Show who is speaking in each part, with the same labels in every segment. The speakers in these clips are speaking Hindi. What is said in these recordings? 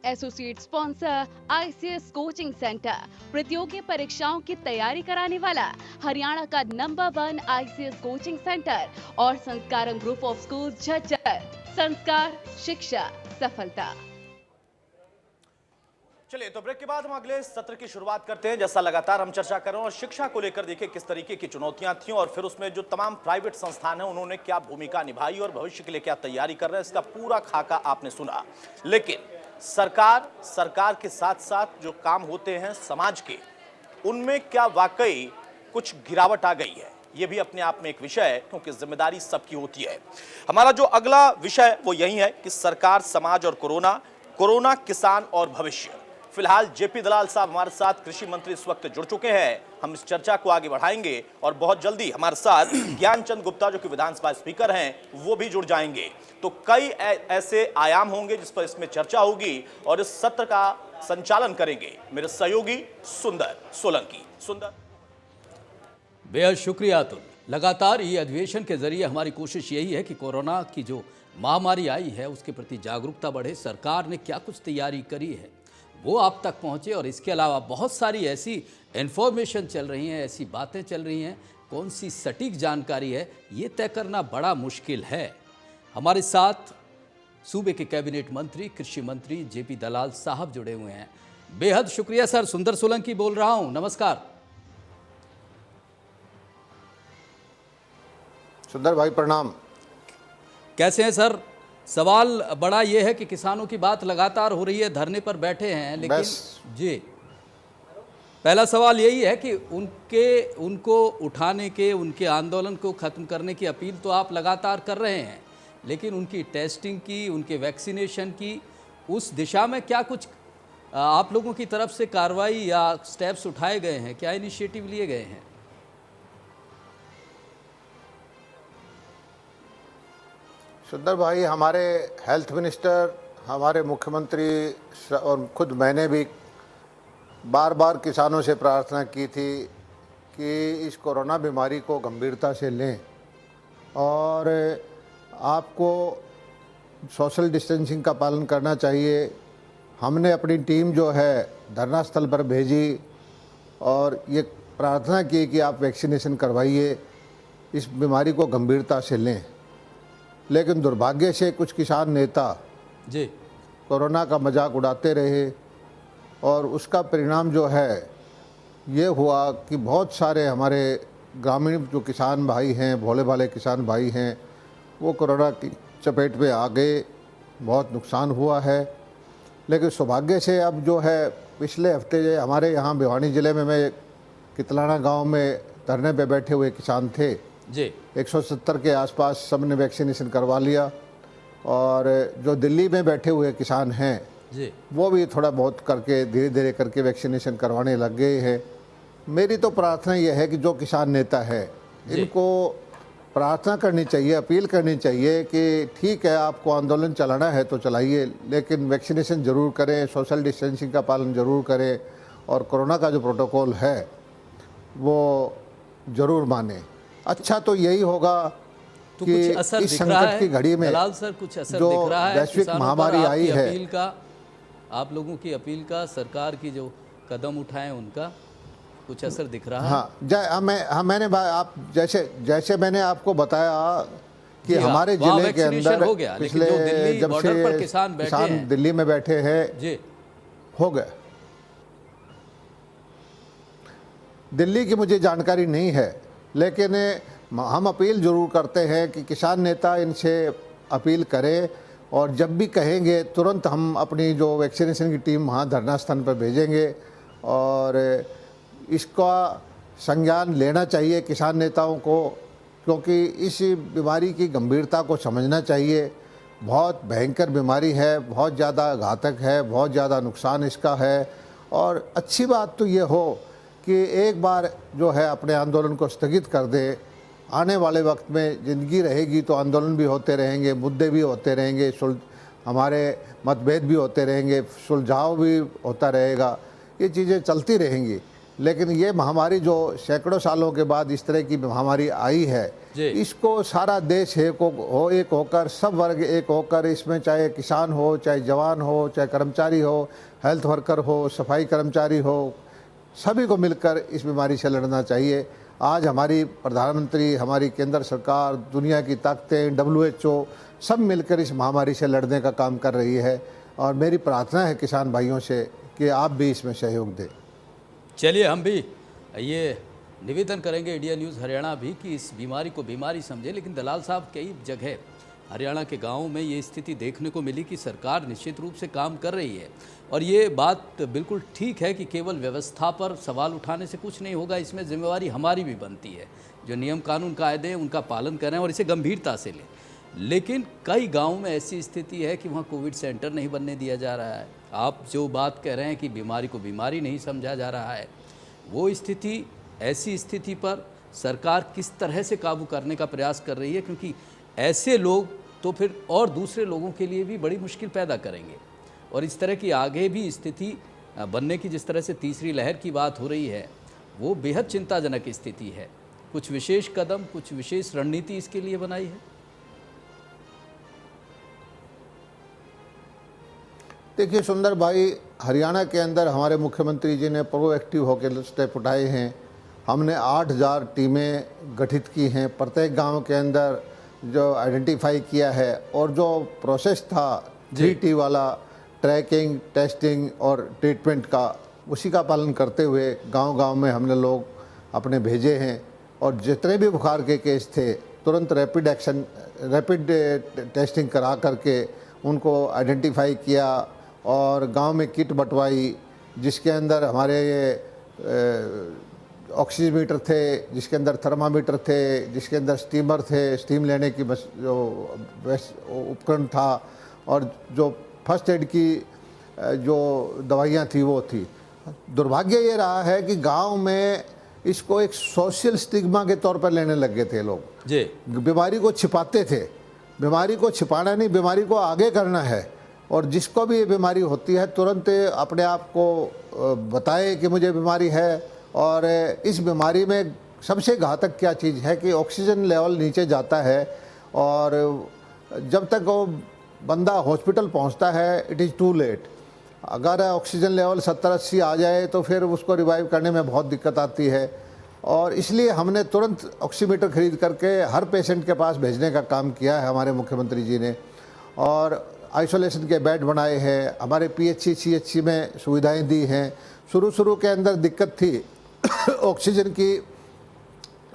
Speaker 1: Associate sponsor ICS coaching centre, प्रतियोगी परीक्षाओं की तैयारी कराने वाला हरियाणा का नंबर 1 आईसीएस कोचिंग सेंटर और Sanskaram group of school Jhajjar. संस्कार, शिक्षा, सफलता।
Speaker 2: चलिए, तो ब्रेक के बाद हम अगले सत्र की शुरुआत करते हैं। जैसा लगातार हम चर्चा कर रहे हैं और शिक्षा को लेकर देखिए किस तरीके की चुनौतियां थी और फिर उसमें जो तमाम प्राइवेट संस्थान हैं उन्होंने क्या भूमिका निभाई और भविष्य के लिए क्या तैयारी कर रहे हैं, इसका पूरा खाका आपने सुना। लेकिन सरकार के साथ साथ जो काम होते हैं समाज के, उनमें क्या वाकई कुछ गिरावट आ गई है? ये भी अपने आप में एक विषय है, क्योंकि जिम्मेदारी सबकी होती है। हमारा जो अगला विषय वो यही है कि सरकार, समाज और कोरोना, किसान और भविष्य। फिलहाल जेपी दलाल साहब हमारे साथ कृषि मंत्री इस वक्त जुड़ चुके हैं। हम इस चर्चा को आगे बढ़ाएंगे और बहुत जल्दी हमारे साथ ज्ञानचंद गुप्ता जो कि विधानसभा स्पीकर हैं वो भी जुड़ जाएंगे। तो कई ऐसे आयाम होंगे जिस पर इसमें चर्चा होगी और इस सत्र का संचालन करेंगे मेरे सहयोगी सुंदर सोलंकी। सुंदर,
Speaker 3: बेहद शुक्रिया अतुल। लगातार ये अधिवेशन के जरिए हमारी कोशिश यही है कि कोरोना की जो महामारी आई है उसके प्रति जागरूकता बढ़े, सरकार ने क्या कुछ तैयारी करी है वो आप तक पहुंचे। और इसके अलावा बहुत सारी ऐसी इन्फॉर्मेशन चल रही हैं, ऐसी बातें चल रही हैं, कौन सी सटीक जानकारी है ये तय करना बड़ा मुश्किल है। हमारे साथ सूबे के कैबिनेट मंत्री, कृषि मंत्री जेपी दलाल साहब जुड़े हुए हैं। बेहद शुक्रिया सर। सुंदर सोलंकी बोल रहा हूं, नमस्कार।
Speaker 4: सुंदर भाई प्रणाम।
Speaker 3: कैसे हैं सर? सवाल बड़ा ये है कि किसानों की बात लगातार हो रही है, धरने पर बैठे हैं, लेकिन जी पहला सवाल यही है कि उनको उठाने के, उनके आंदोलन को ख़त्म करने की अपील तो आप लगातार कर रहे हैं, लेकिन उनकी टेस्टिंग की, उनके वैक्सीनेशन की, उस दिशा में क्या कुछ आप लोगों की तरफ से कार्रवाई या स्टेप्स उठाए गए हैं? क्या इनिशिएटिव लिए गए हैं?
Speaker 4: सुंदर भाई, हमारे हेल्थ मिनिस्टर, हमारे मुख्यमंत्री और खुद मैंने भी बार बार किसानों से प्रार्थना की थी कि इस कोरोना बीमारी को गंभीरता से लें और आपको सोशल डिस्टेंसिंग का पालन करना चाहिए। हमने अपनी टीम जो है धरना स्थल पर भेजी और ये प्रार्थना की कि आप वैक्सीनेशन करवाइए, इस बीमारी को गंभीरता से लें। लेकिन दुर्भाग्य से कुछ किसान नेता
Speaker 3: जी
Speaker 4: कोरोना का मजाक उड़ाते रहे और उसका परिणाम जो है ये हुआ कि बहुत सारे हमारे ग्रामीण जो किसान भाई हैं, भोले भाले किसान भाई हैं, वो कोरोना की चपेट में आ गए, बहुत नुकसान हुआ है। लेकिन सौभाग्य से अब जो है पिछले हफ्ते हमारे यहाँ भिवानी ज़िले में मैं कितलाना गांव में धरने पे बैठे हुए किसान थे
Speaker 3: जी।
Speaker 4: 170 के आसपास सबने वैक्सीनेशन करवा लिया और जो दिल्ली में बैठे हुए किसान हैं
Speaker 3: जी
Speaker 4: वो भी थोड़ा बहुत करके धीरे धीरे करके वैक्सीनेशन करवाने लग गए हैं। मेरी तो प्रार्थना ये है कि जो किसान नेता है इनको प्रार्थना करनी चाहिए, अपील करनी चाहिए कि ठीक है आपको आंदोलन चलाना है तो चलाइए, लेकिन वैक्सीनेशन ज़रूर करें, सोशल डिस्टेंसिंग का पालन ज़रूर करें और कोरोना का जो प्रोटोकॉल है वो ज़रूर माने। अच्छा तो यही होगा
Speaker 3: तो
Speaker 4: कि
Speaker 3: कुछ असर
Speaker 4: इस
Speaker 3: दिख रहा
Speaker 4: संकट
Speaker 3: है
Speaker 4: की घड़ी में
Speaker 3: दलाल सर, कुछ असर
Speaker 4: जो
Speaker 3: दिख रहा है
Speaker 4: वैश्विक
Speaker 3: किसानों पर
Speaker 4: महामारी आई
Speaker 3: आपकी
Speaker 4: है,
Speaker 3: अपील का, आप लोगों की अपील का, सरकार की जो कदम उठाए उनका कुछ असर दिख रहा है?
Speaker 4: हाँ, मैंने आप जैसे मैंने आपको बताया कि हमारे जिले के अंदर
Speaker 3: हो गया,
Speaker 4: पिछले जब से किसान दिल्ली में बैठे हैं
Speaker 3: जी
Speaker 4: हो गए। दिल्ली की मुझे जानकारी नहीं है, लेकिन हम अपील ज़रूर करते हैं कि किसान नेता इनसे अपील करें और जब भी कहेंगे तुरंत हम अपनी जो वैक्सीनेशन की टीम वहाँ धरना स्थान पर भेजेंगे और इसका संज्ञान लेना चाहिए किसान नेताओं को, क्योंकि इस बीमारी की गंभीरता को समझना चाहिए। बहुत भयंकर बीमारी है, बहुत ज़्यादा घातक है, बहुत ज़्यादा नुकसान इसका है। और अच्छी बात तो ये हो कि एक बार जो है अपने आंदोलन को स्थगित कर दे। आने वाले वक्त में ज़िंदगी रहेगी तो आंदोलन भी होते रहेंगे, मुद्दे भी होते रहेंगे, हमारे मतभेद भी होते रहेंगे, सुलझाव भी होता रहेगा, ये चीज़ें चलती रहेंगी। लेकिन ये महामारी जो सैकड़ों सालों के बाद इस तरह की महामारी आई है, इसको सारा देश एक होकर, सब वर्ग एक होकर, इसमें चाहे किसान हो, चाहे जवान हो, चाहे कर्मचारी हो, हेल्थ वर्कर हो, सफाई कर्मचारी हो, सभी को मिलकर इस बीमारी से लड़ना चाहिए। आज हमारी प्रधानमंत्री, हमारी केंद्र सरकार, दुनिया की ताकतें, WHO सब मिलकर इस महामारी से लड़ने का काम कर रही है और मेरी प्रार्थना है किसान भाइयों से कि आप भी इसमें सहयोग दें।
Speaker 3: चलिए, हम भी ये निवेदन करेंगे इंडिया न्यूज़ हरियाणा भी कि इस बीमारी को बीमारी समझे। लेकिन दलाल साहब, कई जगह हरियाणा के गांवों में ये स्थिति देखने को मिली कि सरकार निश्चित रूप से काम कर रही है और ये बात बिल्कुल ठीक है कि केवल व्यवस्था पर सवाल उठाने से कुछ नहीं होगा, इसमें जिम्मेवारी हमारी भी बनती है। जो नियम कानून कायदे हैं उनका पालन करें और इसे गंभीरता से लें। लेकिन कई गाँवों में ऐसी स्थिति है कि वहाँ कोविड सेंटर नहीं बनने दिया जा रहा है। आप जो बात कह रहे हैं कि बीमारी को बीमारी नहीं समझा जा रहा है, वो स्थिति, ऐसी स्थिति पर सरकार किस तरह से काबू करने का प्रयास कर रही है? क्योंकि ऐसे लोग तो फिर और दूसरे लोगों के लिए भी बड़ी मुश्किल पैदा करेंगे और इस तरह की आगे भी स्थिति बनने की, जिस तरह से तीसरी लहर की बात हो रही है, वो बेहद चिंताजनक स्थिति है। कुछ विशेष कदम, कुछ विशेष रणनीति इसके लिए बनाई है?
Speaker 4: देखिए सुंदर भाई, हरियाणा के अंदर हमारे मुख्यमंत्री जी ने प्रोएक्टिव होकर स्टेप उठाए हैं। हमने 8000 टीमें गठित की हैं, प्रत्येक गांव के अंदर जो आइडेंटिफाई किया है और जो प्रोसेस था 3T वाला, ट्रैकिंग, टेस्टिंग और ट्रीटमेंट का, उसी का पालन करते हुए गांव-गांव में हमने लोग अपने भेजे हैं और जितने भी बुखार के केस थे तुरंत रैपिड टेस्टिंग करा करके उनको आइडेंटिफाई किया और गांव में किट बंटवाई, जिसके अंदर हमारे ऑक्सीमीटर थे, जिसके अंदर थर्मामीटर थे, जिसके अंदर स्टीमर थे, स्टीम लेने की बस जो उपकरण था और जो फर्स्ट एड की जो दवाइयाँ थी वो थी। दुर्भाग्य ये रहा है कि गांव में इसको एक सोशल स्टिग्मा के तौर पर लेने लग गए थे लोग जी। बीमारी को छिपाते थे। बीमारी को छिपाना नहीं, बीमारी को आगे करना है और जिसको भी ये बीमारी होती है तुरंत अपने आप को बताए कि मुझे बीमारी है। और इस बीमारी में सबसे घातक क्या चीज़ है कि ऑक्सीजन लेवल नीचे जाता है और जब तक वो बंदा हॉस्पिटल पहुंचता है इट इज़ टू लेट। अगर ऑक्सीजन लेवल 70-80 आ जाए तो फिर उसको रिवाइव करने में बहुत दिक्कत आती है और इसलिए हमने तुरंत ऑक्सीमीटर खरीद करके हर पेशेंट के पास भेजने का काम किया है हमारे मुख्यमंत्री जी ने। और आइसोलेशन के बेड बनाए हैं, हमारे PHC CHC में सुविधाएं दी हैं। शुरू के अंदर दिक्कत थी ऑक्सीजन की,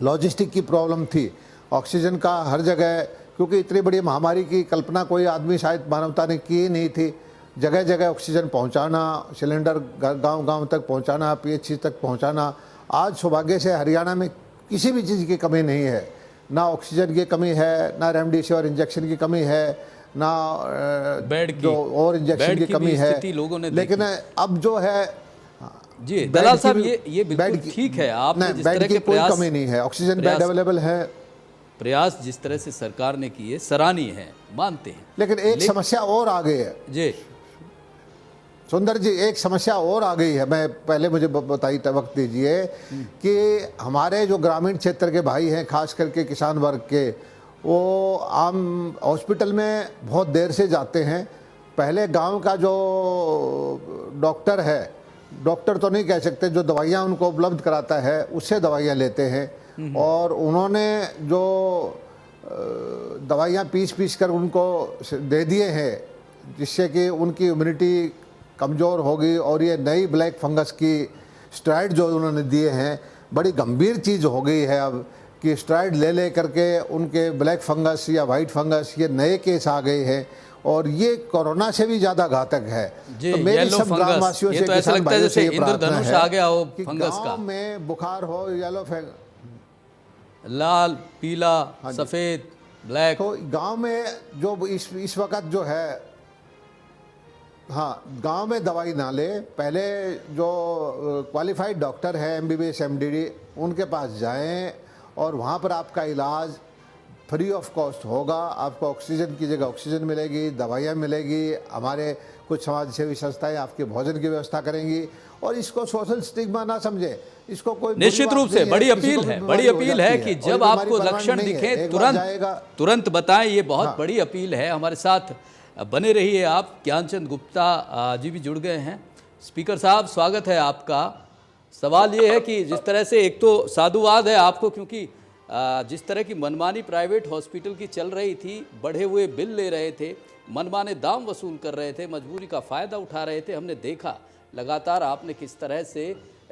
Speaker 4: लॉजिस्टिक की प्रॉब्लम थी, ऑक्सीजन का हर जगह, क्योंकि इतनी बड़ी महामारी की कल्पना कोई आदमी शायद मानवता ने की ही नहीं थी। जगह जगह ऑक्सीजन पहुंचाना, सिलेंडर गांव-गांव तक पहुंचाना, PHC तक पहुंचाना। आज सौभाग्य से हरियाणा में किसी भी चीज़ की कमी नहीं है, ना ऑक्सीजन की कमी है, ना रेमडेसिविर इंजेक्शन की कमी है, ना
Speaker 3: बेड
Speaker 4: जो और इंजेक्शन की कमी है। लेकिन अब जो है
Speaker 3: जी दलाल साहब, ये बिल्कुल ठीक है, आपने जिस तरह के
Speaker 4: कोई कमी नहीं है, ऑक्सीजन बेड अवेलेबल है।
Speaker 3: प्रयास जिस तरह से सरकार ने किए सराहनीय है, मानते हैं।
Speaker 4: लेकिन एक समस्या और आ गई है
Speaker 3: जी
Speaker 4: सुंदर जी, एक समस्या और आ गई है। मैं पहले मुझे बताई वक्त दीजिए कि हमारे जो ग्रामीण क्षेत्र के भाई हैं, खास करके किसान वर्ग के, वो आम हॉस्पिटल में बहुत देर से जाते हैं। पहले गांव का जो डॉक्टर है, डॉक्टर तो नहीं कह सकते, जो दवाइयाँ उनको उपलब्ध कराता है उससे दवाइयाँ लेते हैं और उन्होंने जो दवाइयाँ पीस कर उनको दे दिए हैं जिससे कि उनकी इम्यूनिटी कमज़ोर होगी और ये नई ब्लैक फंगस की स्टेरॉइड जो उन्होंने दिए हैं, बड़ी गंभीर चीज़ हो गई है अब कि स्टेरॉइड ले करके उनके ब्लैक फंगस या वाइट फंगस ये नए केस आ गए हैं और ये कोरोना से भी ज़्यादा घातक है। तो मेरी सब ग्रामवासियों से, किसान भाइयों से ये प्रार्थना है कि गाँव में बुखार हो, येलो
Speaker 3: लाल, पीला, सफ़ेद, ब्लैक,
Speaker 4: तो गांव में जो इस वक्त जो है, हाँ, गांव में दवाई ना ले, पहले जो क्वालिफाइड डॉक्टर है MBBS MDD उनके पास जाएं और वहाँ पर आपका इलाज फ्री ऑफ कॉस्ट होगा। आपको ऑक्सीजन की जगह ऑक्सीजन मिलेगी, दवाइयाँ मिलेगी, हमारे कुछ समाज सेवी संस्थाएं आपके भोजन की व्यवस्था करेंगी। और इसको सोशल स्टिग्मा ना समझे, इसको कोई
Speaker 3: निश्चित रूप से बड़ी अपील है, बड़ी अपील है कि जब आपको लक्षण दिखे तुरंत बताएं। ये बहुत बड़ी अपील है। हमारे साथ बने रहिए आप। ज्ञानचंद गुप्ता जी भी जुड़ गए हैं। स्पीकर साहब, स्वागत है आपका। सवाल ये है कि जिस तरह से, एक तो साधुवाद है आपको, क्योंकि जिस तरह की मनमानी प्राइवेट हॉस्पिटल की चल रही थी, बढ़े हुए बिल ले रहे थे, मनमाने दाम वसूल कर रहे थे, मजबूरी का फ़ायदा उठा रहे थे। हमने देखा लगातार आपने किस तरह से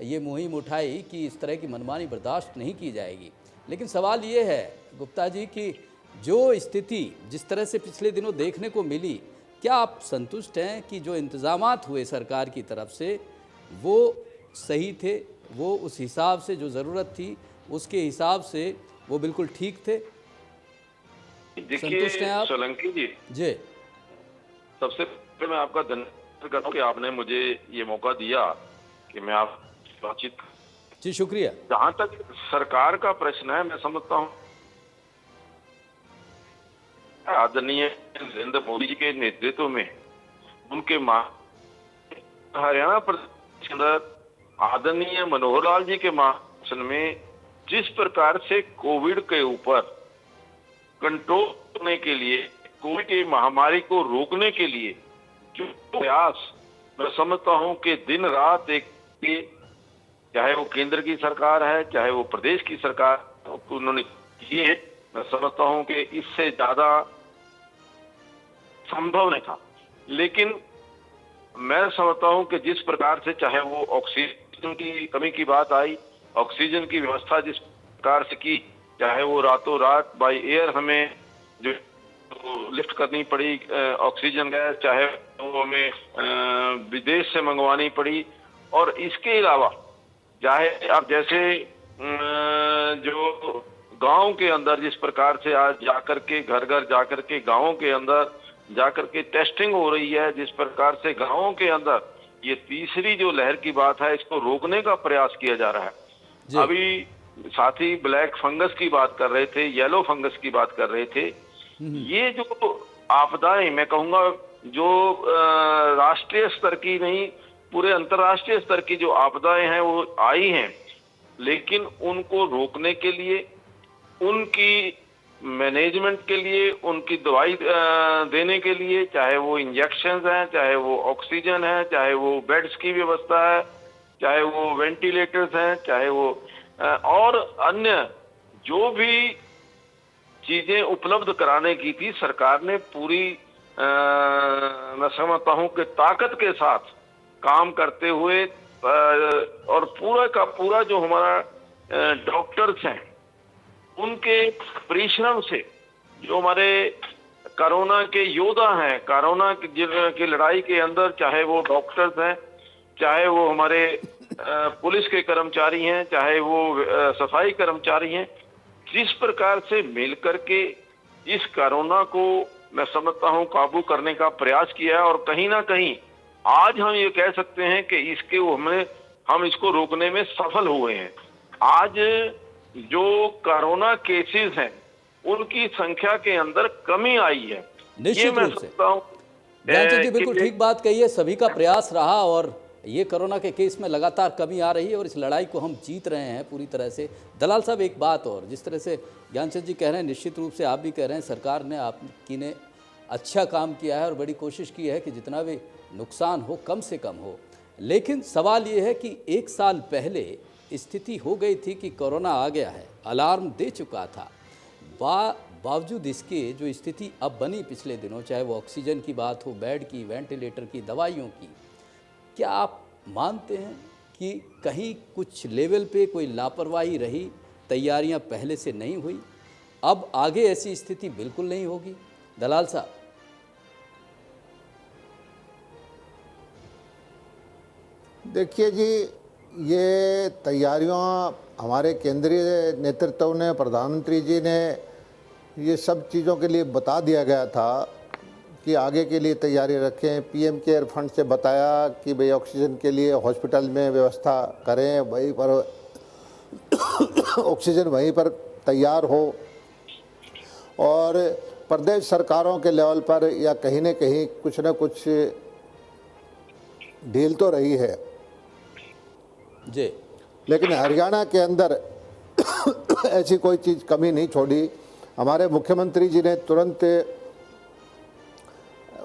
Speaker 3: ये मुहिम उठाई कि इस तरह की मनमानी बर्दाश्त नहीं की जाएगी। लेकिन सवाल ये है गुप्ता जी कि जो स्थिति जिस तरह से पिछले दिनों देखने को मिली, क्या आप संतुष्ट हैं कि जो इंतज़ामात हुए सरकार की तरफ से वो सही थे, वो उस हिसाब से जो ज़रूरत थी उसके हिसाब से वो बिल्कुल ठीक थे?
Speaker 5: देखिए सोलंकी जी, सबसे पहले मैं आपका धन्यवाद करता हूं कि आपने मुझे ये मौका दिया कि मैं आप बातचीत।
Speaker 3: जी शुक्रिया।
Speaker 5: जहां तक सरकार का प्रश्न है, मैं समझता हूं आदरणीय नरेंद्र मोदी जी के नेतृत्व में उनके हरियाणा प्रदेश के अंदर आदरणीय मनोहर लाल जी के मार्गदर्शन में जिस प्रकार से कोविड के ऊपर कंट्रोल करने के लिए, कोविड की महामारी को रोकने के लिए जो प्रयास मैं समझता हूं कि दिन रात एक, चाहे वो केंद्र की सरकार है, चाहे वो प्रदेश की सरकार, उन्होंने किए, मैं समझता हूं कि इससे ज्यादा संभव नहीं था। लेकिन मैं समझता हूं कि जिस प्रकार से, चाहे वो ऑक्सीजन की कमी की बात आई, ऑक्सीजन की व्यवस्था जिस प्रकार से की, चाहे वो रातों रात बाय एयर हमें जो लिफ्ट करनी पड़ी ऑक्सीजन गैस, चाहे वो हमें विदेश से मंगवानी पड़ी, और इसके अलावा चाहे आप जैसे जो गांव के अंदर जिस प्रकार से आज जाकर के घर घर जाकर के गांवों के अंदर जाकर के टेस्टिंग हो रही है, जिस प्रकार से गांवों के अंदर ये तीसरी जो लहर की बात है इसको रोकने का प्रयास किया जा रहा है। अभी साथी ब्लैक फंगस की बात कर रहे थे, येलो फंगस की बात कर रहे थे। ये जो आपदाएं, मैं कहूंगा जो राष्ट्रीय स्तर की नहीं, पूरे अंतर्राष्ट्रीय स्तर की जो आपदाएं हैं वो आई हैं, लेकिन उनको रोकने के लिए, उनकी मैनेजमेंट के लिए, उनकी दवाई देने के लिए, चाहे वो इंजेक्शन हैं, चाहे वो ऑक्सीजन है, चाहे वो बेड्स की व्यवस्था है, चाहे वो वेंटिलेटर्स हैं, चाहे वो और अन्य जो भी चीजें उपलब्ध कराने की थी, सरकार ने पूरी मैं समझता हूं कि ताकत के साथ काम करते हुए, और पूरा का पूरा जो हमारा डॉक्टर्स हैं उनके परिश्रम से, जो हमारे कोरोना के योद्धा हैं, कोरोना की लड़ाई के अंदर, चाहे वो डॉक्टर्स हैं, चाहे वो हमारे पुलिस के कर्मचारी हैं, चाहे वो सफाई कर्मचारी हैं, जिस प्रकार से मिलकर के इस कोरोना को मैं समझता हूं काबू करने का प्रयास किया है। और कहीं ना कहीं आज हम ये कह सकते हैं कि हम इसको रोकने में सफल हुए हैं। आज जो कोरोना केसेस हैं उनकी संख्या के अंदर कमी आई है।
Speaker 3: निश्चित रूप से ज्ञानचंद जी बिल्कुल ठीक बात कही है। सभी का प्रयास रहा और ये कोरोना के केस में लगातार कमी आ रही है और इस लड़ाई को हम जीत रहे हैं पूरी तरह से। दलाल साहब, एक बात और, जिस तरह से ज्ञानचंद जी कह रहे हैं, निश्चित रूप से आप भी कह रहे हैं, सरकार ने आपकी ने अच्छा काम किया है और बड़ी कोशिश की है कि जितना भी नुकसान हो कम से कम हो। लेकिन सवाल ये है कि 1 साल पहले स्थिति हो गई थी कि कोरोना आ गया है, अलार्म दे चुका था, बावजूद इसके जो स्थिति अब बनी पिछले दिनों, चाहे वो ऑक्सीजन की बात हो, बेड की, वेंटिलेटर की, दवाइयों की, क्या आप मानते हैं कि कहीं कुछ लेवल पे कोई लापरवाही रही, तैयारियां पहले से नहीं हुई, अब आगे ऐसी स्थिति बिल्कुल नहीं होगी? दलाल साहब।
Speaker 4: देखिए जी, ये तैयारियां हमारे केंद्रीय नेतृत्व ने, प्रधानमंत्री जी ने, ये सब चीज़ों के लिए बता दिया गया था कि आगे के लिए तैयारी रखें। पीएम केयर फंड से बताया कि भाई ऑक्सीजन के लिए हॉस्पिटल में व्यवस्था करें, वहीं पर ऑक्सीजन वहीं पर तैयार हो। और प्रदेश सरकारों के लेवल पर या कहीं न कहीं कुछ न कुछ ढील तो रही है
Speaker 3: जी।
Speaker 4: लेकिन हरियाणा के अंदर ऐसी कोई चीज़ कमी नहीं छोड़ी। हमारे मुख्यमंत्री जी ने तुरंत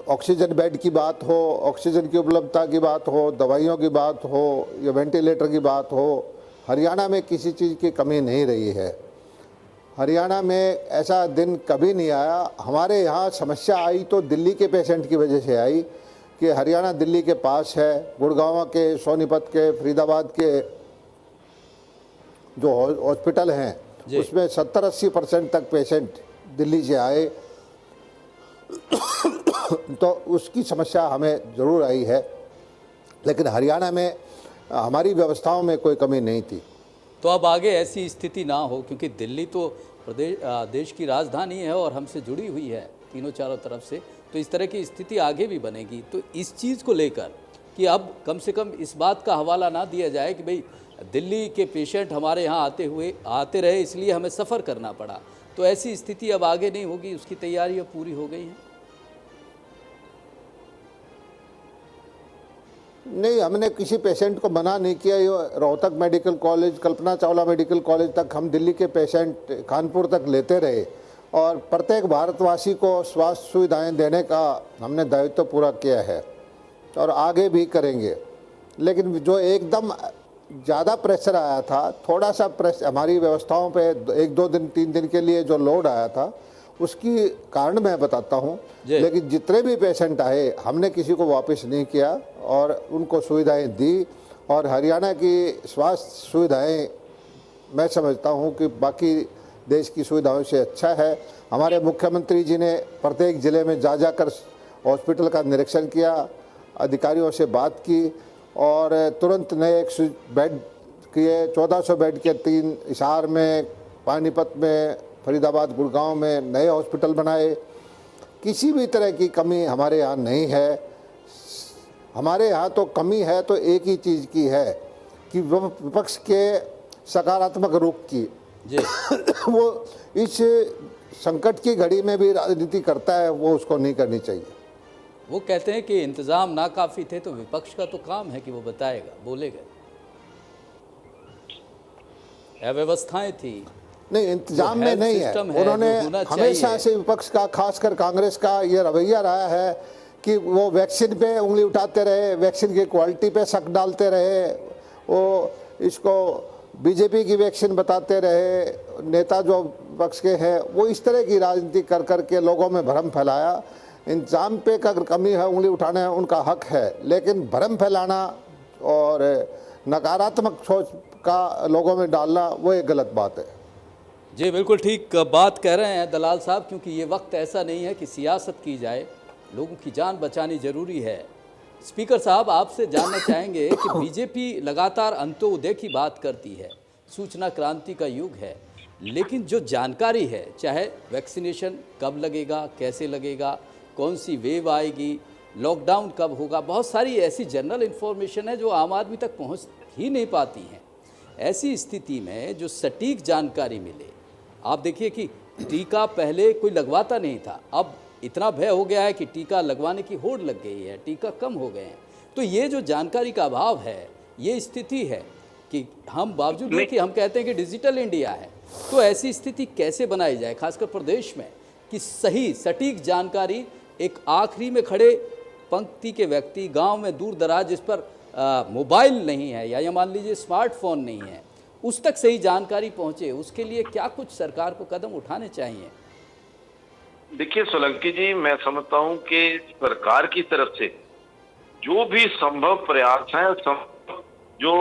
Speaker 4: ऑक्सीजन बेड की बात हो, ऑक्सीजन की उपलब्धता की बात हो, दवाइयों की बात हो या वेंटिलेटर की बात हो, हरियाणा में किसी चीज़ की कमी नहीं रही है। हरियाणा में ऐसा दिन कभी नहीं आया। हमारे यहाँ समस्या आई तो दिल्ली के पेशेंट की वजह से आई कि हरियाणा दिल्ली के पास है। गुड़गांव के, सोनीपत के, फरीदाबाद के जो हॉस्पिटल हैं उसमें 70-80% तक पेशेंट दिल्ली से आए तो उसकी समस्या हमें ज़रूर आई है, लेकिन हरियाणा में हमारी व्यवस्थाओं में कोई कमी नहीं थी।
Speaker 3: तो अब आगे ऐसी स्थिति ना हो, क्योंकि दिल्ली तो देश की राजधानी है और हमसे जुड़ी हुई है तीनों चारों तरफ से, तो इस तरह की स्थिति आगे भी बनेगी। तो इस चीज़ को लेकर कि अब कम से कम इस बात का हवाला ना दिया जाए कि भाई दिल्ली के पेशेंट हमारे यहाँ आते रहे इसलिए हमें सफ़र करना पड़ा, तो ऐसी स्थिति अब आगे नहीं होगी, उसकी तैयारी अब पूरी हो गई है।
Speaker 4: नहीं, हमने किसी पेशेंट को मना नहीं किया। ये Rohtak medical college, Kalpana Chawla medical college तक हम दिल्ली के पेशेंट कानपुर तक लेते रहे और प्रत्येक भारतवासी को स्वास्थ्य सुविधाएं देने का हमने दायित्व पूरा किया है और आगे भी करेंगे। लेकिन जो एकदम ज़्यादा प्रेशर आया था, थोड़ा सा हमारी व्यवस्थाओं पे 1-2 दिन 3 दिन के लिए जो लोड आया था उसकी कारण मैं बताता हूँ। लेकिन जितने भी पेशेंट आए हमने किसी को वापस नहीं किया और उनको सुविधाएं दी। और हरियाणा की स्वास्थ्य सुविधाएं मैं समझता हूँ कि बाकी देश की सुविधाओं से अच्छा है। हमारे मुख्यमंत्री जी ने प्रत्येक ज़िले में जा कर हॉस्पिटल का निरीक्षण किया, अधिकारियों से बात की और तुरंत नए बेड किए। 1400 बेड के 3 हिसार में, पानीपत में, फरीदाबाद, गुड़गांव में नए हॉस्पिटल बनाए। किसी भी तरह की कमी हमारे यहाँ नहीं है। हमारे यहाँ तो कमी है तो एक ही चीज़ की है कि विपक्ष के सकारात्मक रूप की
Speaker 3: जी।
Speaker 4: वो इस संकट की घड़ी में भी राजनीति करता है, वो उसको नहीं करनी चाहिए।
Speaker 3: वो कहते हैं कि इंतजाम नाकाफी थे, तो विपक्ष का तो काम है कि वो बताएगा, बोलेगा। अव्यवस्थाएं थी,
Speaker 4: नहीं, इंतजाम में नहीं है। उन्होंने हमेशा से विपक्ष का, खासकर कांग्रेस का ये रवैया रहा है कि वो वैक्सीन पे उंगली उठाते रहे, वैक्सीन की क्वालिटी पे शक डालते रहे, वो इसको बीजेपी की वैक्सीन बताते रहे। नेता जो विपक्ष के हैं वो इस तरह की राजनीति कर करके लोगों में भ्रम फैलाया। इंतजाम पे अगर कमी है, उंगली उठाना है, उनका हक है, लेकिन भ्रम फैलाना और नकारात्मक सोच का लोगों में डालना वो एक गलत बात है।
Speaker 3: जी बिल्कुल ठीक बात कह रहे हैं दलाल साहब, क्योंकि ये वक्त ऐसा नहीं है कि सियासत की जाए, लोगों की जान बचानी जरूरी है। स्पीकर साहब, आपसे जानना चाहेंगे कि बीजेपी लगातार अंत्योदय की बात करती है, सूचना क्रांति का युग है, लेकिन जो जानकारी है, चाहे वैक्सीनेशन कब लगेगा, कैसे लगेगा, कौन सी वेव आएगी, लॉकडाउन कब होगा, बहुत सारी ऐसी जनरल इन्फॉर्मेशन है जो आम आदमी तक पहुंच ही नहीं पाती हैं। ऐसी स्थिति में जो सटीक जानकारी मिले, आप देखिए कि टीका पहले कोई लगवाता नहीं था, अब इतना भय हो गया है कि टीका लगवाने की होड़ लग गई है, टीका कम हो गए हैं। तो ये जो जानकारी का अभाव है, ये स्थिति है कि हम बावजूद में कि हम कहते हैं कि डिजिटल इंडिया है, तो ऐसी स्थिति कैसे बनाई जाए, खासकर प्रदेश में, कि सही सटीक जानकारी एक आखिरी में खड़े पंक्ति के व्यक्ति, गांव में दूर दराज जिस पर मोबाइल नहीं है या मान लीजिए स्मार्टफोन नहीं है, उस तक सही जानकारी पहुंचे, उसके लिए क्या कुछ सरकार को कदम उठाने चाहिए?
Speaker 5: देखिए सोलंकी जी, मैं समझता हूं कि सरकार की तरफ से जो भी संभव प्रयास है, जो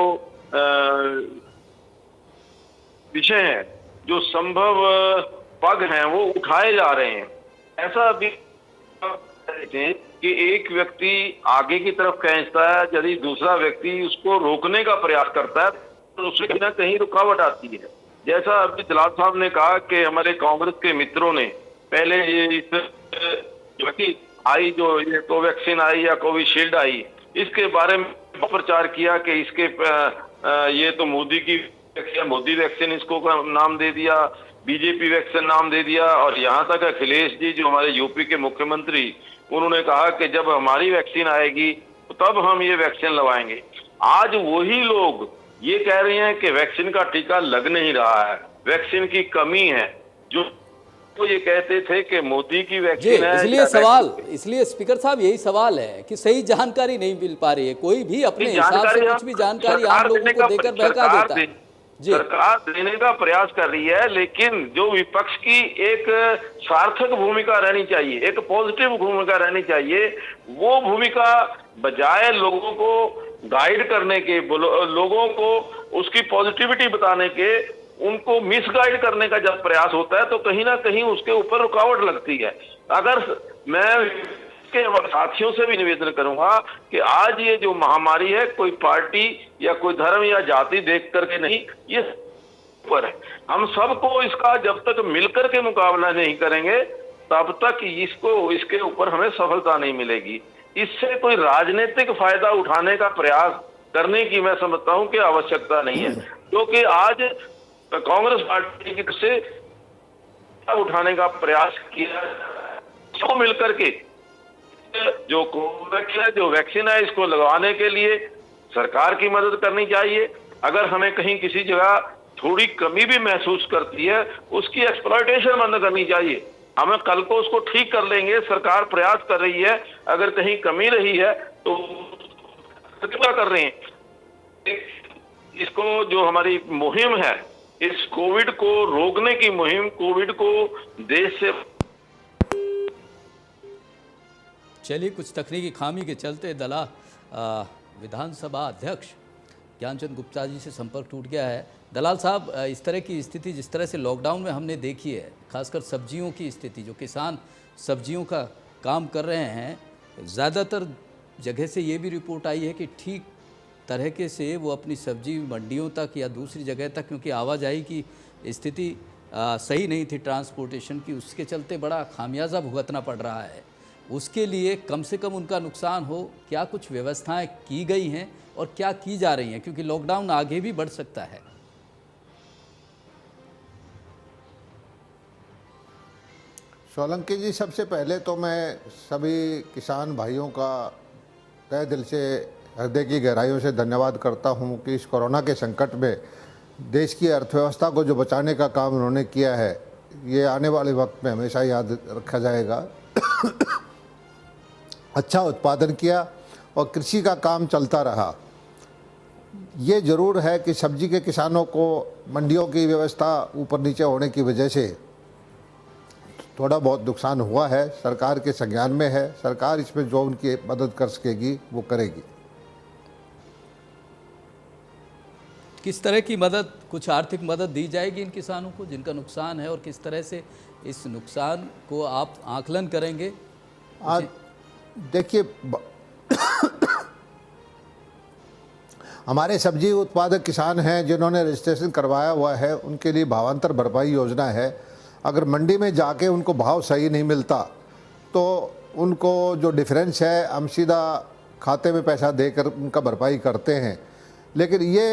Speaker 5: विषय है, जो संभव पग हैं, वो उठाए जा रहे हैं। ऐसा भी कि एक व्यक्ति आगे की तरफ खींचता है, यदि दूसरा व्यक्ति उसको रोकने का प्रयास करता है तो उससे कहीं ना कहीं रुकावट आती है। जैसा अभी दलाल साहब ने कहा कि हमारे कांग्रेस के मित्रों ने पहले ये आई, जो ये कोवैक्सीन आई या कोविशील्ड आई, इसके बारे में प्रचार किया कि इसके ये तो मोदी की, मोदी वैक्सीन इसको नाम दे दिया, बीजेपी वैक्सीन नाम दे दिया। और यहाँ तक अखिलेश जी जो हमारे यूपी के मुख्यमंत्री, उन्होंने कहा कि जब हमारी वैक्सीन आएगी तो तब हम ये वैक्सीन लगवाएंगे। आज वही लोग ये कह रहे हैं कि वैक्सीन का टीका लग नहीं रहा है, वैक्सीन की कमी है। जो तो ये कहते थे कि मोदी की वैक्सीन है,
Speaker 3: इसलिए स्पीकर साहब यही सवाल है कि सही जानकारी नहीं मिल पा रही है। कोई भी अपने हिसाब से कुछ भी जानकारी आम लोगों को देकर बहका देता है।
Speaker 5: सरकार देने का प्रयास कर रही है, लेकिन जो विपक्ष की एक सार्थक भूमिका रहनी चाहिए, एक पॉजिटिव भूमिका रहनी चाहिए, वो भूमिका बजाय लोगों को गाइड करने के, लोगों को उसकी पॉजिटिविटी बताने के, उनको मिसगाइड करने का जब प्रयास होता है तो कहीं ना कहीं उसके ऊपर रुकावट लगती है। अगर मैं के साथियों से भी निवेदन करूंगा कि आज ये जो महामारी है कोई पार्टी या कोई धर्म या जाति देख करके नहीं, ये ऊपर है। हम सबको इसका जब तक मिलकर के मुकाबला नहीं करेंगे तब तक इसके ऊपर हमें सफलता नहीं मिलेगी। इससे कोई राजनीतिक फायदा उठाने का प्रयास करने की मैं समझता हूं कि आवश्यकता नहीं है, क्योंकि आज कांग्रेस पार्टी की तरफ से उठाने का प्रयास किया, इसको मिलकर के जो कोवैक्सीन है, जो वैक्सीन है, इसको लगवाने के लिए सरकार की मदद करनी चाहिए। अगर हमें कहीं किसी जगह थोड़ी कमी भी महसूस करती है, उसकी एक्सप्लॉयटेशन बंद करनी चाहिए। हमें कल को उसको ठीक कर लेंगे, सरकार प्रयास कर रही है। अगर कहीं कमी रही है तो क्या कर रहे हैं, इसको जो हमारी मुहिम है, इस कोविड को रोकने की मुहिम, कोविड को देश से
Speaker 3: चलिए, कुछ तकनीकी खामी के चलते विधानसभा अध्यक्ष ज्ञानचंद गुप्ता जी से संपर्क टूट गया है। दलाल साहब, इस तरह की स्थिति जिस तरह से लॉकडाउन में हमने देखी है, खासकर सब्जियों की स्थिति, जो किसान सब्जियों का काम कर रहे हैं, ज़्यादातर जगह से ये भी रिपोर्ट आई है कि ठीक तरह से वो अपनी सब्जी मंडियों तक या दूसरी जगह तक, क्योंकि आवाजाही की स्थिति सही नहीं थी ट्रांसपोर्टेशन की, उसके चलते बड़ा खामियाजा भुगतना पड़ रहा है। उसके लिए कम से कम उनका नुकसान हो, क्या कुछ व्यवस्थाएं की गई हैं और क्या की जा रही हैं, क्योंकि लॉकडाउन आगे भी बढ़ सकता है।
Speaker 4: सोलंकी जी, सबसे पहले तो मैं सभी किसान भाइयों का तहे दिल से, हृदय की गहराइयों से धन्यवाद करता हूं कि इस कोरोना के संकट में देश की अर्थव्यवस्था को जो बचाने का काम उन्होंने किया है, ये आने वाले वक्त में हमेशा याद रखा जाएगा। अच्छा उत्पादन किया और कृषि का काम चलता रहा। ये ज़रूर है कि सब्जी के किसानों को मंडियों की व्यवस्था ऊपर नीचे होने की वजह से थोड़ा बहुत नुकसान हुआ है, सरकार के संज्ञान में है। सरकार इसमें जो उनकी मदद कर सकेगी वो करेगी।
Speaker 3: किस तरह की मदद, कुछ आर्थिक मदद दी जाएगी इन किसानों को जिनका नुकसान है, और किस तरह से इस नुकसान को आप आकलन करेंगे?
Speaker 4: आज देखिए, हमारे सब्जी उत्पादक किसान हैं जिन्होंने रजिस्ट्रेशन करवाया हुआ है, उनके लिए भावांतर भरपाई योजना है। अगर मंडी में जाके उनको भाव सही नहीं मिलता तो उनको जो डिफरेंस है हम सीधा खाते में पैसा देकर उनका भरपाई करते हैं। लेकिन ये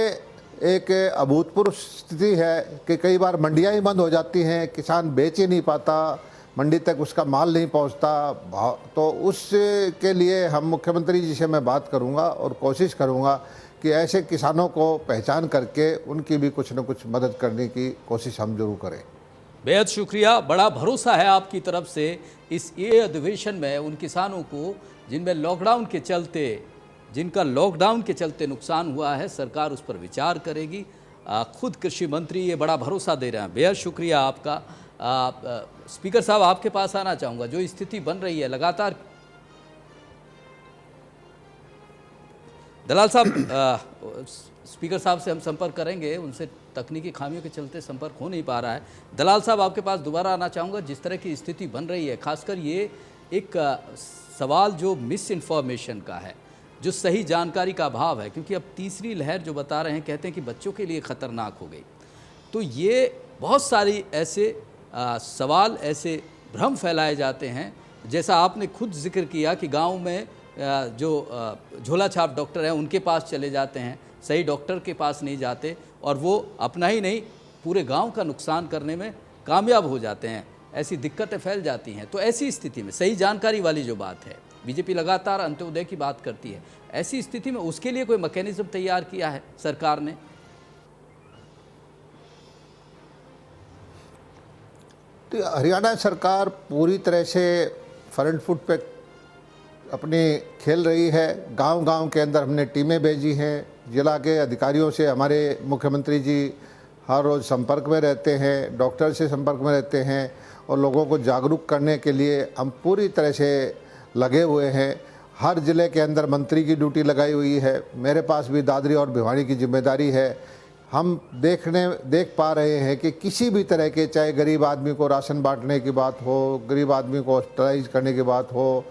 Speaker 4: एक अभूतपूर्व स्थिति है कि कई बार मंडियां ही बंद हो जाती हैं, किसान बेच ही नहीं पाता, मंडी तक उसका माल नहीं पहुंचता। तो उसके लिए हम मुख्यमंत्री जी से मैं बात करूंगा और कोशिश करूंगा कि ऐसे किसानों को पहचान करके उनकी भी कुछ न कुछ मदद करने की कोशिश हम जरूर करें।
Speaker 3: बेहद शुक्रिया, बड़ा भरोसा है आपकी तरफ से इस ये अधिवेशन में उन किसानों को जिनमें जिनका लॉकडाउन के चलते नुकसान हुआ है, सरकार उस पर विचार करेगी। खुद कृषि मंत्री ये बड़ा भरोसा दे रहे हैं। बेहद शुक्रिया आपका। स्पीकर साहब, आपके पास आना चाहूँगा। जो स्थिति बन रही है लगातार, दलाल साहब, स्पीकर साहब से हम संपर्क करेंगे, उनसे तकनीकी खामियों के चलते संपर्क हो नहीं पा रहा है। दलाल साहब, आपके पास दोबारा आना चाहूँगा। जिस तरह की स्थिति बन रही है, खासकर ये एक सवाल जो मिस इन्फॉर्मेशन का है, जो सही जानकारी का अभाव है, क्योंकि अब तीसरी लहर जो बता रहे हैं, कहते हैं कि बच्चों के लिए ख़तरनाक हो गई। तो ये बहुत सारी ऐसे सवाल, ऐसे भ्रम फैलाए जाते हैं। जैसा आपने खुद जिक्र किया कि गांव में जो झोला छाप डॉक्टर हैं उनके पास चले जाते हैं, सही डॉक्टर के पास नहीं जाते, और वो अपना ही नहीं पूरे गांव का नुकसान करने में कामयाब हो जाते हैं, ऐसी दिक्कतें फैल जाती हैं। तो ऐसी स्थिति में सही जानकारी वाली जो बात है, बीजेपी लगातार अंत्योदय की बात करती है, ऐसी स्थिति में उसके लिए कोई मैकेनिज्म तैयार किया है सरकार ने?
Speaker 4: तो हरियाणा सरकार पूरी तरह से फ्रंट फुट पे अपनी खेल रही है। गांव-गांव के अंदर हमने टीमें भेजी हैं। जिला के अधिकारियों से हमारे मुख्यमंत्री जी हर रोज़ संपर्क में रहते हैं, डॉक्टर से संपर्क में रहते हैं और लोगों को जागरूक करने के लिए हम पूरी तरह से लगे हुए हैं। हर ज़िले के अंदर मंत्री की ड्यूटी लगाई हुई है। मेरे पास भी दादरी और भिवानी की जिम्मेदारी है। हम देख पा रहे हैं कि किसी भी तरह के, चाहे गरीब आदमी को राशन बांटने की बात हो, गरीब आदमी को हॉस्पिटलाइज करने की बात हो,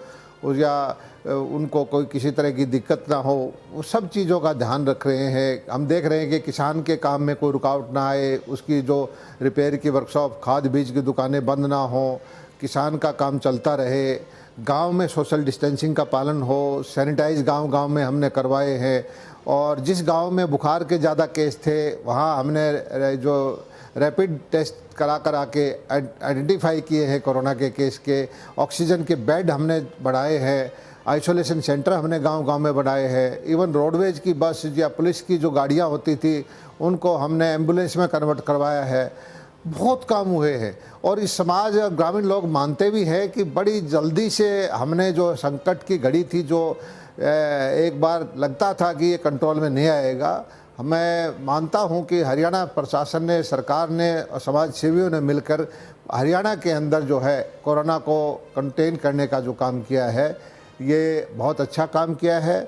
Speaker 4: या उनको कोई किसी तरह की दिक्कत ना हो, वो सब चीज़ों का ध्यान रख रहे हैं। हम देख रहे हैं कि किसान के काम में कोई रुकावट ना आए, उसकी जो रिपेयर की वर्कशॉप, खाद बीज की दुकानें बंद ना हो, किसान का काम चलता रहे। गांव में सोशल डिस्टेंसिंग का पालन हो, सैनिटाइज गांव-गांव में हमने करवाए हैं। और जिस गांव में बुखार के ज़्यादा केस थे, वहाँ हमने जो रैपिड टेस्ट करा के आइडेंटिफाई किए हैं कोरोना के केस के। ऑक्सीजन के बेड हमने बढ़ाए हैं, आइसोलेशन सेंटर हमने गांव-गांव में बनाए हैं। इवन रोडवेज की बस या पुलिस की जो गाड़ियां होती थी, उनको हमने एम्बुलेंस में कन्वर्ट करवाया है। बहुत काम हुए हैं और इस समाज और ग्रामीण लोग मानते भी हैं कि बड़ी जल्दी से हमने जो संकट की घड़ी थी, जो एक बार लगता था कि ये कंट्रोल में नहीं आएगा, मैं मानता हूं कि हरियाणा प्रशासन ने, सरकार ने और समाज सेवियों ने मिलकर हरियाणा के अंदर जो है कोरोना को कंटेन करने का जो काम किया है, ये बहुत अच्छा काम किया है।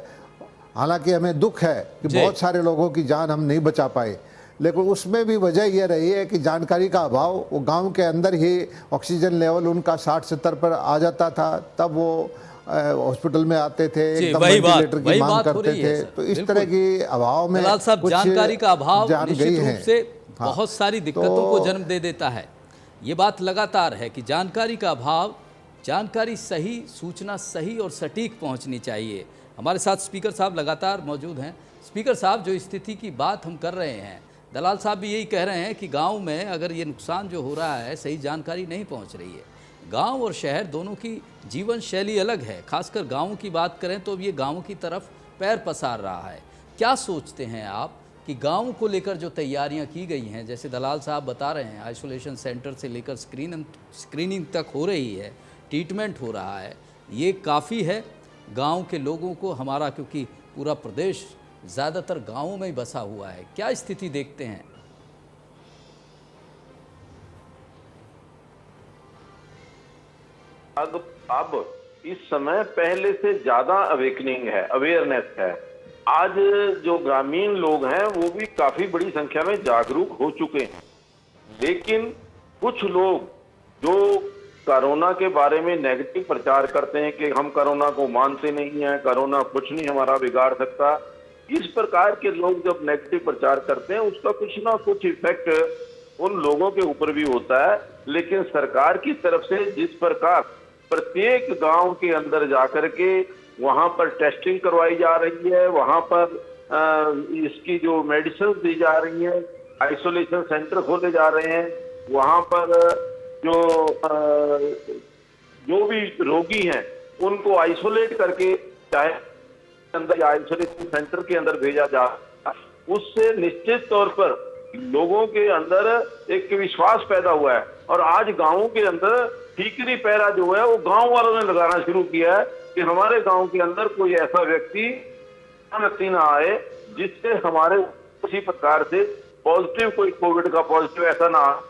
Speaker 4: हालांकि हमें दुख है कि बहुत सारे लोगों की जान हम नहीं बचा पाए, लेकिन उसमें भी वजह यह रही है कि जानकारी का अभाव। वो गांव के अंदर ही ऑक्सीजन लेवल उनका 60-70 पर आ जाता था, तब वो हॉस्पिटल में आते थे, एकदम वेंटिलेटर की मांग करते थे। तो इस तरह की अभाव में
Speaker 3: कुछ जानकारी का अभाव निश्चित रूप से
Speaker 4: हाँ,
Speaker 3: बहुत सारी दिक्कतों को जन्म दे देता है। ये बात लगातार है कि जानकारी का अभाव, जानकारी सही, सूचना सही और सटीक पहुंचनी चाहिए। हमारे साथ स्पीकर साहब लगातार मौजूद हैं। स्पीकर साहब, जो स्थिति की बात हम कर रहे हैं, दलाल साहब भी यही कह रहे हैं कि गांव में अगर ये नुकसान जो हो रहा है, सही जानकारी नहीं पहुंच रही है। गांव और शहर दोनों की जीवन शैली अलग है। खासकर गाँव की बात करें तो ये गाँव की तरफ पैर पसार रहा है। क्या सोचते हैं आप कि गाँव को लेकर जो तैयारियां की गई हैं, जैसे दलाल साहब बता रहे हैं, आइसोलेशन सेंटर से लेकर स्क्रीनिंग तक हो रही है, ट्रीटमेंट हो रहा है, ये काफ़ी है गांव के लोगों को? हमारा क्योंकि पूरा प्रदेश ज़्यादातर गाँवों में ही बसा हुआ है, क्या स्थिति देखते हैं?
Speaker 5: अब इस समय पहले से ज्यादा अवेकनिंग है, अवेयरनेस है। आज जो ग्रामीण लोग हैं वो भी काफी बड़ी संख्या में जागरूक हो चुके हैं, लेकिन कुछ लोग जो कोरोना के बारे में नेगेटिव प्रचार करते हैं कि हम कोरोना को मानते नहीं हैं, कोरोना कुछ नहीं हमारा बिगाड़ सकता, इस प्रकार के लोग जब नेगेटिव प्रचार करते हैं उसका कुछ ना कुछ इफेक्ट उन लोगों के ऊपर भी होता है। लेकिन सरकार की तरफ से जिस प्रकार प्रत्येक गांव के अंदर जाकर के वहां पर टेस्टिंग करवाई जा रही है, वहां पर इसकी जो मेडिसिन दी जा रही है, आइसोलेशन सेंटर खोले जा रहे हैं, वहां पर जो भी रोगी हैं उनको आइसोलेट करके चाहे अंदर आइसोलेशन सेंटर के अंदर भेजा जा, उससे निश्चित तौर पर लोगों के अंदर एक विश्वास पैदा हुआ है। और आज गांवों के अंदर ठीकरी पहरा जो है वो गांव वालों ने लगाना शुरू किया है कि हमारे गांव के अंदर कोई ऐसा व्यक्ति ना आए जिससे हमारे किसी प्रकार से पॉजिटिव, कोई कोविड का पॉजिटिव ऐसा ना आए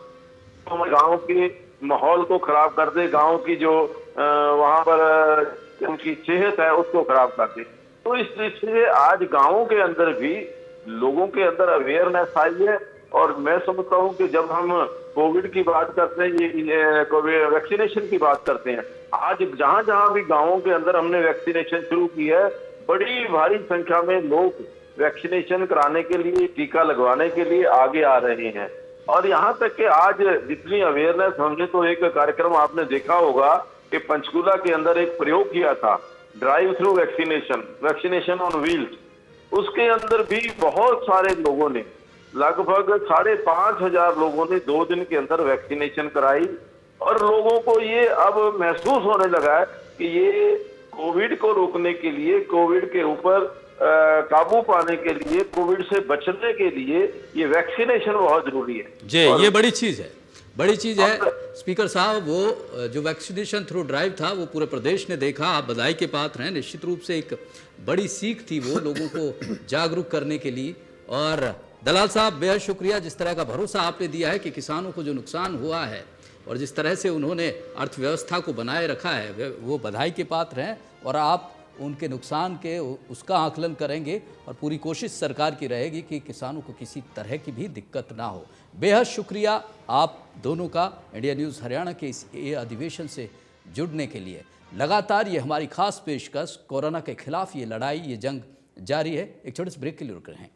Speaker 5: तो हमारे गांव के माहौल को खराब कर दे, गांव की जो वहां पर उनकी सेहत है उसको खराब कर दे। तो इस दृष्टि से आज गांवों के अंदर भी लोगों के अंदर अवेयरनेस आई है। और मैं समझता हूं कि जब हम कोविड की बात करते हैं, ये कोविड वैक्सीनेशन की बात करते हैं, आज जहां जहां भी गांवों के अंदर हमने वैक्सीनेशन शुरू की है, बड़ी भारी संख्या में लोग वैक्सीनेशन कराने के लिए, टीका लगवाने के लिए आगे आ रहे हैं। और यहाँ तक कि आज जितनी अवेयरनेस, हमने तो एक कार्यक्रम आपने देखा होगा कि पंचकूला के अंदर एक प्रयोग किया था, drive through vaccination on wheels, उसके अंदर भी बहुत सारे लोगों ने लगभग 5,500 लोगों ने 2 दिन के अंदर वैक्सीनेशन कराई और लोगों को ये अब महसूस होने लगा है कि ये कोविड को रोकने के लिए, कोविड के ऊपर काबू पाने के लिए, कोविड से बचने के लिए ये वैक्सीनेशन बहुत जरूरी है।
Speaker 3: जी, ये बड़ी चीज है, बड़ी चीज है स्पीकर साहब। वो जो वैक्सीनेशन थ्रू ड्राइव था वो पूरे प्रदेश ने देखा, आप बधाई के पात्र हैं। निश्चित रूप से एक बड़ी सीख थी वो लोगों को जागरूक करने के लिए। और दलाल साहब बेहद शुक्रिया, जिस तरह का भरोसा आपने दिया है कि किसानों को जो नुकसान हुआ है और जिस तरह से उन्होंने अर्थव्यवस्था को बनाए रखा है वो बधाई के पात्र हैं। और आप उनके नुकसान के उसका आकलन करेंगे और पूरी कोशिश सरकार की रहेगी कि किसानों को किसी तरह की भी दिक्कत ना हो। बेहद शुक्रिया आप दोनों का इंडिया न्यूज़ हरियाणा के इस अधिवेशन से जुड़ने के लिए। लगातार ये हमारी खास पेशकश, कोरोना के खिलाफ ये लड़ाई, ये जंग जारी है। एक छोटे से ब्रेक के लिए रुक रहे हैं।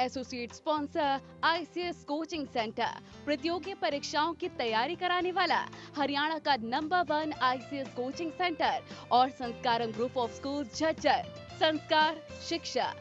Speaker 1: Associate sponsor ICS coaching centre, प्रतियोगी परीक्षाओं की तैयारी कराने वाला हरियाणा का नंबर 1 आईसीएस कोचिंग सेंटर और Sanskaram group of school Jhajjar. संस्कार, शिक्षा,